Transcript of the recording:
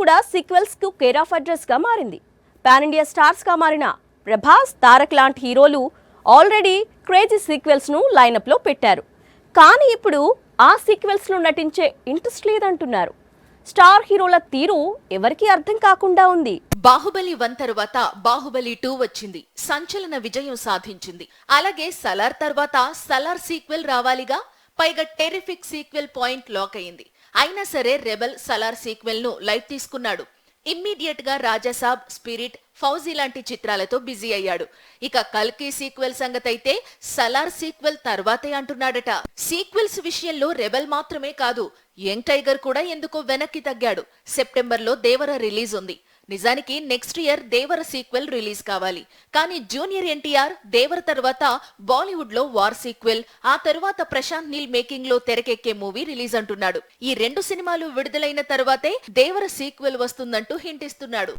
కూడా సీక్వెల్స్ కు care of address గా మారింది. పాన్ ఇండియా స్టార్స్ గా మారిన ప్రభాస్, తారక్ లాంటి హీరోలు ఆల్రెడీ క్రేజీ సీక్వెల్స్ ను లైనప్ లో పెట్టారు. కానీ ఇప్పుడు ఆ సీక్వెల్స్ లో నటించే ఇంట్రెస్ట్ లేదంటున్నారు. స్టార్ హీరోల తీరు ఎవరికీ అర్థం కాకుండా ఉంది. బాహుబలి 1 తర్వాత బాహుబలి 2 వచ్చింది, సంచలన విజయం సాధించింది. అలాగే సలార్ తర్వాత సలార్ సీక్వెల్ రావాలిగా, పైగా టెరిఫిక్ సీక్వెల్ పాయింట్ లాక్ అయింది. అయినా సరే రెబెల్ సలార్ సీక్వెల్ ను లైట్ తీసుకున్నాడు. ఇమ్మీడియట్ గా రాజాసాబ్, స్పిరిట్, ఫౌజీ లాంటి చిత్రాలతో బిజీ అయ్యాడు. ఇక కల్కి సీక్వెల్ సంగతైతే సలార్ సీక్వెల్ తర్వాతే అంటున్నాడట. సీక్వెల్స్ విషయంలో రెబెల్ మాత్రమే కాదు, యంగ్ టైగర్ కూడా ఎందుకో వెనక్కి తగ్గాడు. సెప్టెంబర్లో దేవర రిలీజ్ ఉంది. నిజానికి నెక్స్ట్ ఇయర్ దేవర సీక్వెల్ రిలీజ్ కావాలి. కానీ జూనియర్ ఎన్టీఆర్ దేవర తర్వాత బాలీవుడ్ లో వార్ సీక్వెల్, ఆ తరువాత ప్రశాంత్ నీల్ మేకింగ్ లో తెరకెక్కే మూవీ రిలీజ్ అంటున్నాడు. ఈ 2 సినిమాలు విడుదలైన తర్వాతే దేవర సీక్వెల్ వస్తుందంటూ హింట్ ఇస్తున్నాడు.